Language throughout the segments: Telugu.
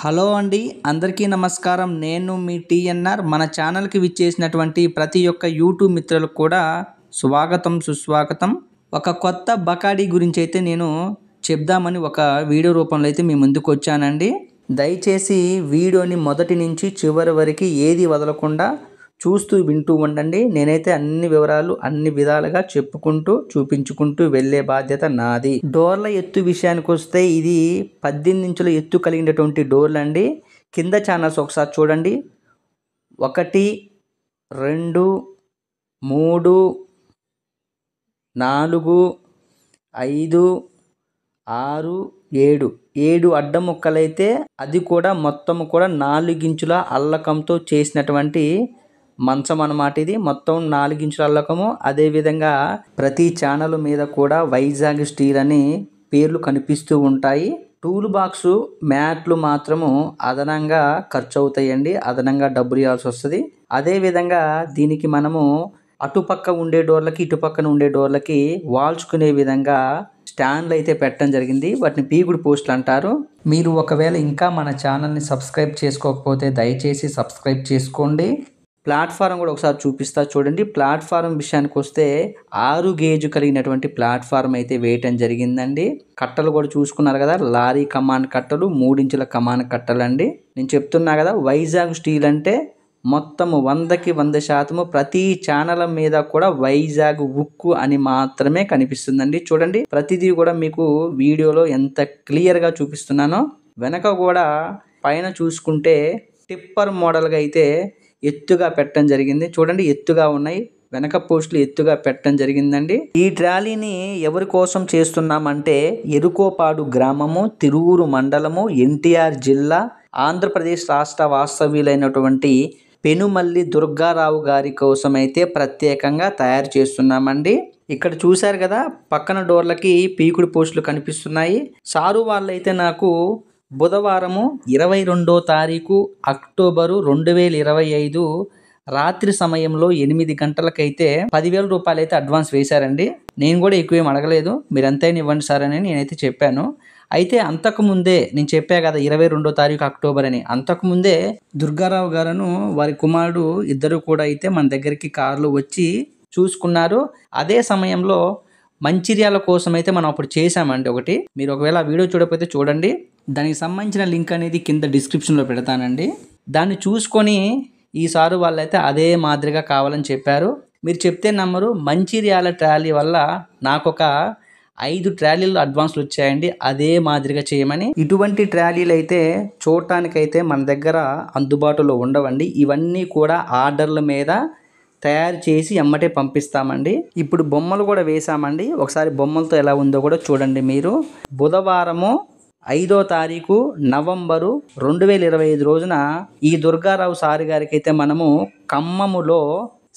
హలో అండి, అందరికీ నమస్కారం. నేను మీ టీఎన్ఆర్. మన ఛానల్కి విచ్చేసినటువంటి ప్రతి ఒక్క యూట్యూబ్ మిత్రులకు కూడా స్వాగతం, సుస్వాగతం. ఒక కొత్త బకాడీ గురించి అయితే నేను చెప్దామని ఒక వీడియో రూపంలో అయితే మీ ముందుకు వచ్చానండి. దయచేసి వీడియోని మొదటి నుంచి చివరి వరకు ఏది వదలకుండా చూస్తూ వింటూ ఉండండి. నేనైతే అన్ని వివరాలు అన్ని విధాలుగా చెప్పుకుంటూ చూపించుకుంటూ వెళ్ళే బాధ్యత నాది. డోర్ల ఎత్తు విషయానికి వస్తే ఇది 18 ఇంచుల ఎత్తు కలిగినటువంటి డోర్లు అండి. కింద ఛానల్స్ ఒకసారి చూడండి. 1, 2, 3, 4, 5, 6, 7 అడ్డం ముక్కలైతే అది కూడా మొత్తం కూడా 4 ఇంచుల అల్లకంతో చేసినటువంటి మంచం అన్నమాట. ఇది మొత్తం 4 ఇంచుల అల్లకము. అదేవిధంగా ప్రతి ఛానల్ మీద కూడా వైజాగ్ స్టీల్ అని పేర్లు కనిపిస్తూ ఉంటాయి. టూల్ బాక్స్ మ్యాట్లు మాత్రము అదనంగా ఖర్చు అవుతాయండి, అదనంగా డబ్బులు ఇవ్వాల్సి వస్తుంది. అదేవిధంగా దీనికి మనము అటుపక్క ఉండే డోర్లకి ఇటుపక్కన ఉండే డోర్లకి వాల్చుకునే విధంగా స్టాండ్లు అయితే పెట్టడం జరిగింది. వాటిని పీగుడు పోస్టులు అంటారు. మీరు ఒకవేళ ఇంకా మన ఛానల్ని సబ్స్క్రైబ్ చేసుకోకపోతే దయచేసి సబ్స్క్రైబ్ చేసుకోండి. ప్లాట్ఫారం కూడా ఒకసారి చూపిస్తా చూడండి. ప్లాట్ఫారం విషయానికి వస్తే 6 గేజ్ కలిగినటువంటి ప్లాట్ఫారం అయితే వేయటం జరిగిందండి. కట్టలు కూడా చూసుకున్నారు కదా, లారీ కమాన్ కట్టలు, 3 ఇంచుల కమాన్ కట్టలు అండి. నేను చెప్తున్నా కదా, వైజాగ్ స్టీల్ అంటే మొత్తం 100కి 100% ప్రతి ఛానల్ మీద కూడా వైజాగ్ ఉక్కు అని మాత్రమే కనిపిస్తుందండి. చూడండి, ప్రతిదీ కూడా మీకు వీడియోలో ఎంత క్లియర్గా చూపిస్తున్నానో. వెనక కూడా పైన చూసుకుంటే టిప్పర్ మోడల్గా అయితే ఎత్తుగా పెట్టడం జరిగింది. చూడండి, ఎత్తుగా ఉన్నాయి. వెనక పోస్టులు ఎత్తుగా పెట్టడం జరిగిందండి. ఈ ట్రాలీని ఎవరి కోసం చేస్తున్నామంటే ఎరుకోపాడు గ్రామము, తిరువూరు మండలము, ఎన్టీఆర్ జిల్లా, ఆంధ్రప్రదేశ్ రాష్ట్ర వాస్తవ్యులైనటువంటి పెనుమల్లి దుర్గారావు గారి కోసం అయితే ప్రత్యేకంగా తయారు చేస్తున్నామండి. ఇక్కడ చూశారు కదా, పక్కన డోర్లకి పీకుడు పోస్టులు కనిపిస్తున్నాయి. సారు వాళ్ళైతే నాకు బుధవారము 22వ తారీఖు అక్టోబరు 2025 రాత్రి సమయంలో 8 గంటలకైతే 10,000 రూపాయలు అయితే అడ్వాన్స్ వేశారండి. నేను కూడా ఎక్కువేం అడగలేదు, మీరు ఎంతైనా ఇవ్వండి సార్ అని నేనైతే చెప్పాను. అయితే అంతకుముందే నేను చెప్పా కదా 22వ తారీఖు అక్టోబర్ అని, అంతకుముందే దుర్గారావు గారును వారి కుమారుడు ఇద్దరు కూడా అయితే మన దగ్గరికి కారులో వచ్చి చూసుకున్నారు. అదే సమయంలో మంచిర్యాల కోసం అయితే మనం అప్పుడు చేశామండి ఒకటి. మీరు ఒకవేళ ఆ వీడియో చూడకపోతే చూడండి, దానికి సంబంధించిన లింక్ అనేది కింద డిస్క్రిప్షన్లో పెడతానండి. దాన్ని చూసుకొని ఈసారి వాళ్ళైతే అదే మాదిరిగా కావాలని చెప్పారు. మీరు చెప్తే నమ్మరు, మంచిర్యాల ట్రాలీ వల్ల నాకు ఒక 5 ట్రాలీలు అడ్వాన్స్లు వచ్చాయండి, అదే మాదిరిగా చేయమని. ఇటువంటి ట్రాలీలు అయితే చూడటానికైతే మన దగ్గర అందుబాటులో ఉండవండి. ఇవన్నీ కూడా ఆర్డర్ల మీద తయారు చేసి ఎమ్మటే పంపిస్తామండి. ఇప్పుడు బొమ్మలు కూడా వేసామండి. ఒకసారి బొమ్మలతో ఎలా ఉందో కూడా చూడండి మీరు. బుధవారము 5వ తారీఖు నవంబరు 2025 రోజున ఈ దుర్గారావు సారి గారికి అయితే మనము ఖమ్మములో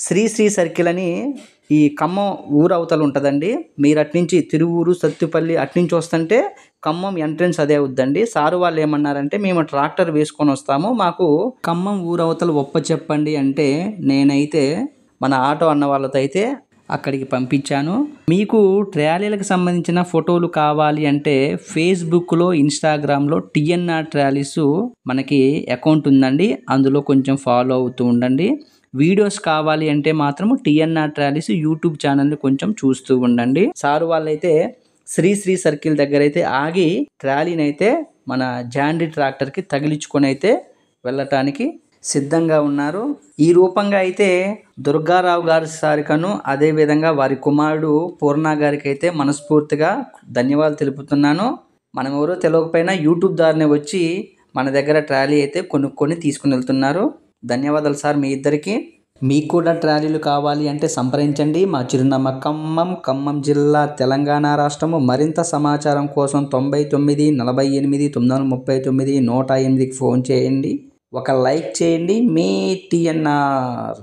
శ్రీ సర్కిల్ అని ఈ ఖమ్మం ఊరు అవతల ఉంటుందండి. మీరు అట్నుంచి తిరువూరు, సత్తుపల్లి అట్నుంచి వస్తుంటే ఖమ్మం ఎంట్రన్స్ అదే అవుద్దండి. సారు వాళ్ళు ఏమన్నారంటే, మేము ట్రాక్టర్ వేసుకొని వస్తాము, మాకు ఖమ్మం ఊరు అవతల ఒప్ప చెప్పండి అంటే నేనైతే మన ఆటో అన్న వాళ్ళతో అయితే అక్కడికి పంపించాను. మీకు ట్రాలీలకు సంబంధించిన ఫోటోలు కావాలి అంటే ఫేస్బుక్లో, ఇన్స్టాగ్రామ్లో టీఎన్ఆర్ ట్రాలీస్ మనకి అకౌంట్ ఉందండి, అందులో కొంచెం ఫాలో అవుతూ ఉండండి. వీడియోస్ కావాలి అంటే మాత్రం టీఎన్ఆర్ ట్రాలీస్ యూట్యూబ్ ఛానల్ని కొంచెం చూస్తూ ఉండండి. సారు వాళ్ళైతే శ్రీ సర్కిల్ దగ్గర అయితే ఆగి ట్రాలీని అయితే మన జాండీ ట్రాక్టర్కి తగిలించుకొని అయితే వెళ్ళటానికి సిద్ధంగా ఉన్నారు. ఈ రూపంగా అయితే దుర్గారావు గారి సారికను అదేవిధంగా వారి కుమారుడు పూర్ణ గారికి అయితే మనస్ఫూర్తిగా ధన్యవాదాలు తెలుపుతున్నాను. మనం ఎవరో తెలియకపోయినా యూట్యూబ్ ద్వారానే వచ్చి మన దగ్గర ట్రాలీ అయితే కొనుక్కొని తీసుకుని వెళ్తున్నారు. ధన్యవాదాలు సార్ మీ ఇద్దరికి. మీకు కూడా ట్రాలీలు కావాలి అంటే సంప్రదించండి. మా చిరునామా ఖమ్మం జిల్లా, తెలంగాణ రాష్ట్రము. మరింత సమాచారం కోసం 99 48 939 108కి ఫోన్ చేయండి. ఒక లైక్ చేయండి. మీ టీఎన్ఆర్.